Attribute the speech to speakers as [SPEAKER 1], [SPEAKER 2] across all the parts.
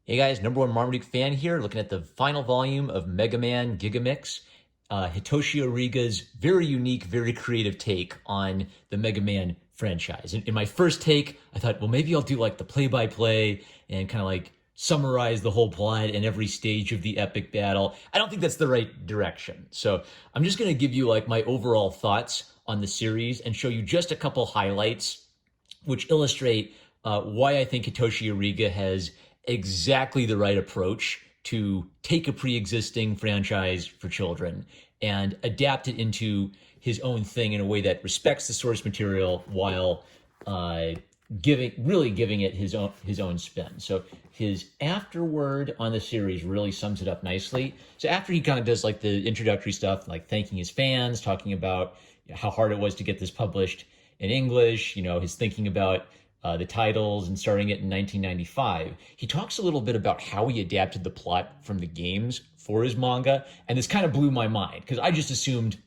[SPEAKER 1] Hey guys, number one Marmaduke fan here, looking at the final volume of Megaman Gigamix, Hitoshi Origa's very unique, very creative take on the Mega Man franchise. In my first take, I thought, well, maybe I'll do like the play-by-play and kind of like summarize the whole plot and every stage of the epic battle. I don't think that's the right direction. So I'm just going to give you like my overall thoughts on the series and show you just a couple highlights which illustrate why I think Hitoshi Origa has exactly the right approach to take a pre-existing franchise for children and adapt it into his own thing in a way that respects the source material while giving it his own spin. So his afterword on the series really sums it up nicely. So after he kind of does like the introductory stuff, like thanking his fans, talking about how hard it was to get this published in English, his thinking about the titles and starting it in 1995. He talks a little bit about how he adapted the plot from the games for his manga, and this kind of blew my mind because I just assumed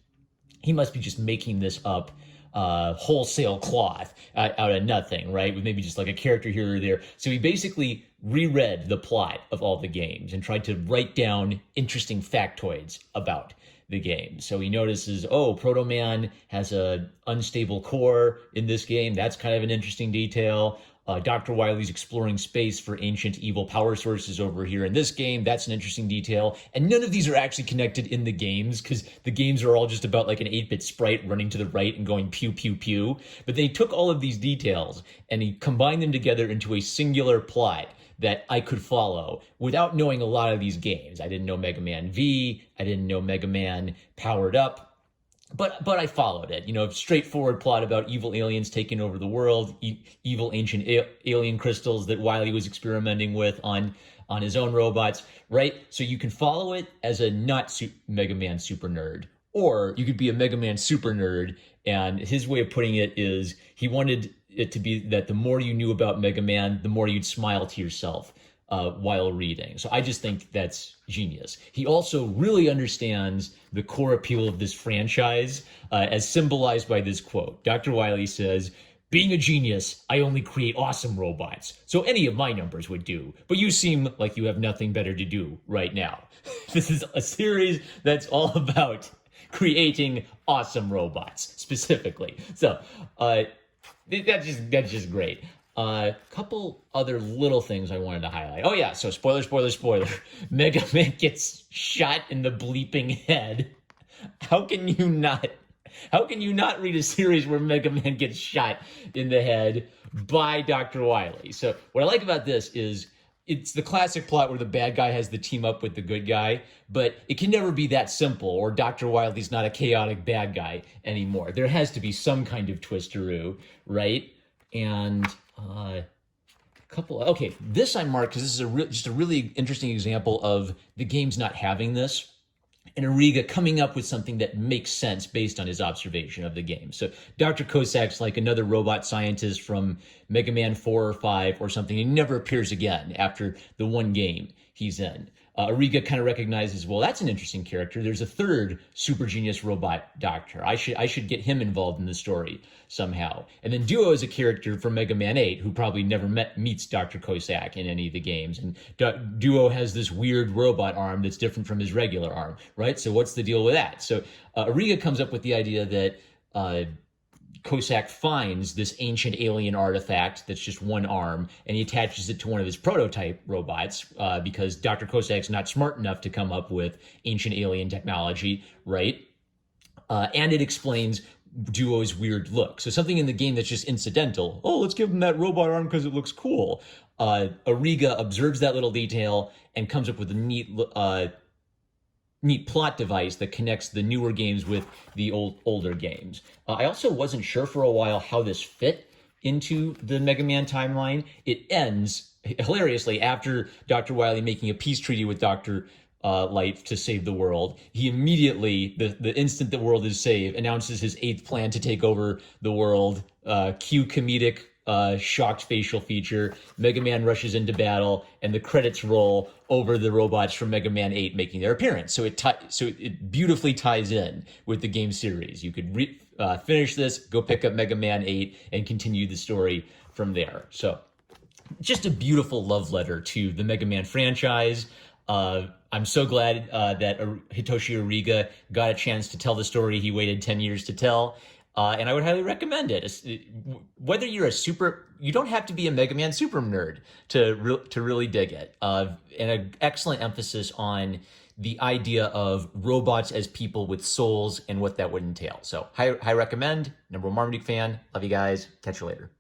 [SPEAKER 1] he must be just making this up wholesale cloth out of nothing, right? With maybe just like a character here or there. So he basically reread the plot of all the games and tried to write down interesting factoids about the game. So he notices, Proto Man has a unstable core in this game. That's kind of an interesting detail. Dr. Wiley's exploring space for ancient evil power sources over here in this game. That's an interesting detail. And none of these are actually connected in the games because the games are all just about like an 8-bit sprite running to the right and going pew, pew, pew. But they took all of these details and he combined them together into a singular plot that I could follow without knowing a lot of these games. I didn't know Mega Man V. I didn't know Mega Man Powered Up. But I followed it. Straightforward plot about evil aliens taking over the world, evil ancient alien crystals that Wiley was experimenting with on his own robots, right? So you can follow it as a Mega Man super nerd. Or you could be a Mega Man super nerd, and his way of putting it is he wanted it to be that the more you knew about Mega Man, the more you'd smile to yourself while reading. So I just think that's genius. He also really understands the core appeal of this franchise as symbolized by this quote. Dr. Wiley says, "Being a genius, I only create awesome robots. So any of my numbers would do. But you seem like you have nothing better to do right now." This is a series that's all about creating awesome robots specifically. So that's just great. Couple other little things I wanted to highlight. Oh yeah, so spoiler. Megaman gets shot in the bleeping head. How can you not read a series where Megaman gets shot in the head by Dr. Wiley? So what I like about this is it's the classic plot where the bad guy has to team up with the good guy, but it can never be that simple, or Dr. Wiley's not a chaotic bad guy anymore. There has to be some kind of twisteroo, right? And this I marked because this is just a really interesting example of the games not having this, and Origa coming up with something that makes sense based on his observation of the game. So Dr. Kosak's like another robot scientist from Mega Man 4 or 5 or something. He never appears again after the one game he's in. Origa kind of recognizes, well, that's an interesting character. There's a third super genius robot doctor. I should get him involved in the story somehow. And then Duo is a character from Mega Man 8 who probably never meets Dr. Kosak in any of the games. And Duo has this weird robot arm that's different from his regular arm, right? So what's the deal with that? So Origa comes up with the idea that Kosak finds this ancient alien artifact that's just one arm, and he attaches it to one of his prototype robots because Dr. Kosak's not smart enough to come up with ancient alien technology, right? And it explains Duo's weird look. So something in the game that's just incidental. Oh, let's give him that robot arm because it looks cool. Origa observes that little detail and comes up with a neat plot device that connects the newer games with the older games. I also wasn't sure for a while how this fit into the Mega Man timeline. It ends hilariously after Dr. Wiley making a peace treaty with Dr. Light to save the world. He immediately, the instant the world is saved, announces his 8th plan to take over the world. Cue comedic shocked facial feature. Mega Man rushes into battle, and the credits roll over the robots from Mega Man 8 making their appearance. So it beautifully ties in with the game series. You could finish this, go pick up Mega Man 8, and continue the story from there. So just a beautiful love letter to the Mega Man franchise. I'm so glad that Hitoshi Ariga got a chance to tell the story he waited 10 years to tell. And I would highly recommend it. Whether you're you don't have to be a Mega Man super nerd to really dig it. And an excellent emphasis on the idea of robots as people with souls and what that would entail. So high recommend. Number one Marmaduke fan. Love you guys. Catch you later.